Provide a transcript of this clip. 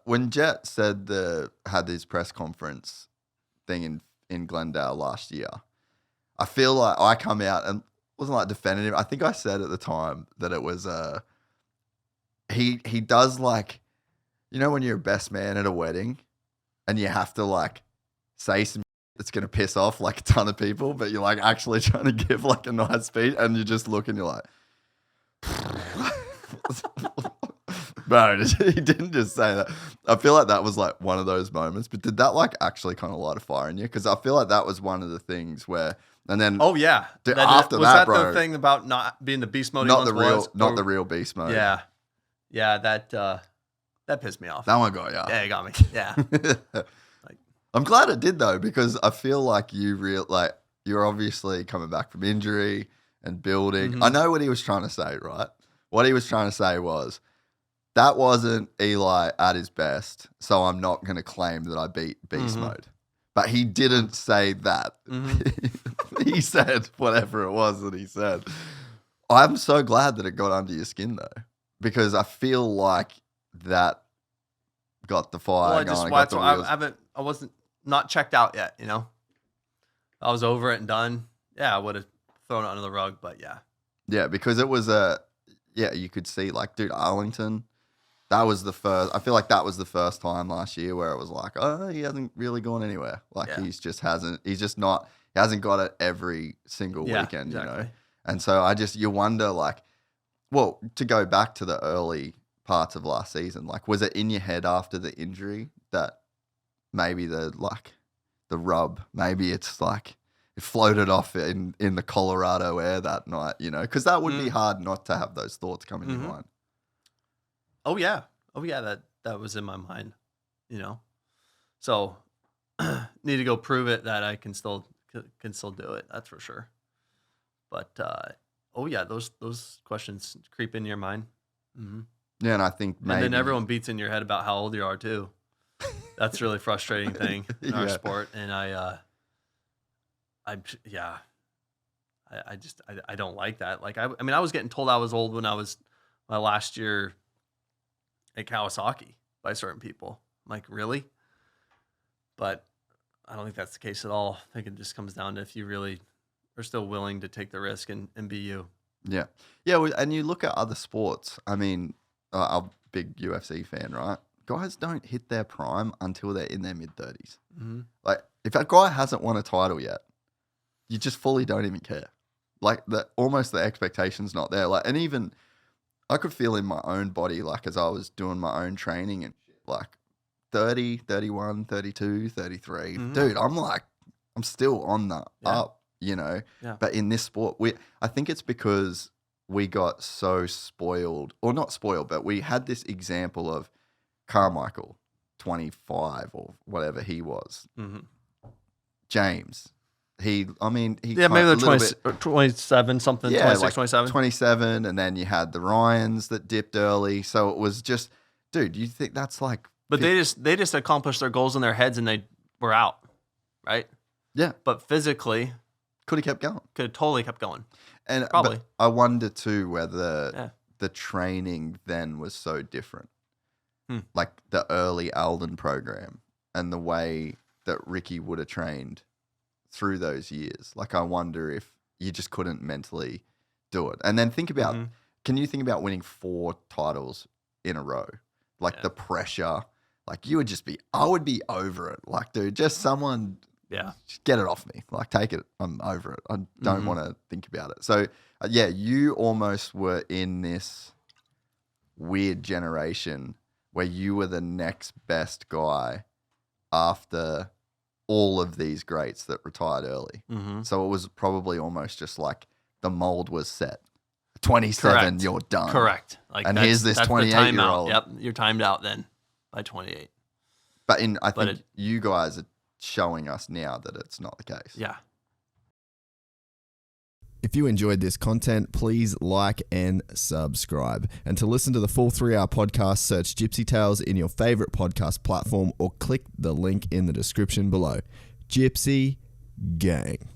when Jett had this press conference thing in Glendale last year, I feel like I come out and wasn't like defending him. I think I said at the time that it was he does like, you know, when you're a best man at a wedding and you have to like say some that's gonna piss off like a ton of people, but you're like actually trying to give like a nice speech and you just look and you're like, bro, he didn't just say that. I feel like that was like one of those moments, but did that like actually kind of light a fire in you? Because I feel like that was one of the things where, and then after that, was bro, the thing about not being the beast mode? Not the real beast mode. Yeah, that pissed me off. That one got you. Yeah, it got me. Yeah. I'm glad it did though, because I feel like you're obviously coming back from injury and building. Mm-hmm. I know what he was trying to say, right? What he was trying to say was, that wasn't Eli at his best, so I'm not going to claim that I beat beast mode. But he didn't say that. Mm-hmm. He said whatever it was that he said. I'm so glad that it got under your skin though, because I feel like that got the fire going. I wasn't not checked out yet, you know. I was over it and done. Yeah, I would have thrown it under the rug, but yeah. Yeah, because it was you could see like, dude, Arlington, that was the first. I feel like that was the first time last year where it was like, oh, he hasn't really gone anywhere. Like he hasn't got it every single weekend, exactly. You know. And so you wonder like, well, to go back to the early parts of last season, like, was it in your head after the injury that maybe the rub, maybe it's like it floated off in the Colorado air that night, you know, because that would be hard not to have those thoughts come in your mind. Oh yeah, that was in my mind, you know. So need to go prove it that I can still do it. That's for sure. But those questions creep into your mind. Mm-hmm. Yeah, and I think maybe, and then everyone beats in your head about how old you are too. That's a really frustrating thing in our sport, and I don't like that. Like I mean, I was getting told I was old when I was my last year at Kawasaki by certain people. I'm like, really? But I don't think that's the case at all. I think it just comes down to if you really are still willing to take the risk and be you. Yeah. Yeah, and you look at other sports. I mean, I'm a big UFC fan, right? Guys don't hit their prime until they're in their mid-30s. Mm-hmm. Like, if a guy hasn't won a title yet, you just fully don't even care. Like, almost the expectation's not there. Like, and even I could feel in my own body, like, as I was doing my own training and like 30, 31, 32, 33. Mm-hmm. Dude, I'm still on the up, you know? Yeah. But in this sport, I think it's because we got so spoiled, or not spoiled, but we had this example of Carmichael, 25 or whatever he was. Mm-hmm. James, maybe they're 27 something, 26, like 27. 27, and then you had the Ryans that dipped early. So it was just, dude, you think that's like... But they just accomplished their goals in their heads and they were out, right? Yeah. But physically... Could have kept going. Could have totally kept going. And probably. I wonder too whether the training then was so different. Like the early Alden program and the way that Ricky would have trained through those years. Like, I wonder if you just couldn't mentally do it. And then think about, can you think about winning 4 titles in a row? Like the pressure, like I would be over it. Like, dude, just someone, just get it off me. Like, take it. I'm over it. I don't want to think about it. So you almost were in this weird generation where you were the next best guy after all of these greats that retired early. Mm-hmm. So it was probably almost just like the mold was set. 27, correct. You're done. Correct. Like, and here's this 28-year-old. Yep, you're timed out then by 28. But I think you guys are showing us now that it's not the case. Yeah. If you enjoyed this content, please like and subscribe. And to listen to the full 3-hour podcast, search Gypsy Tales in your favorite podcast platform or click the link in the description below. Gypsy Gang.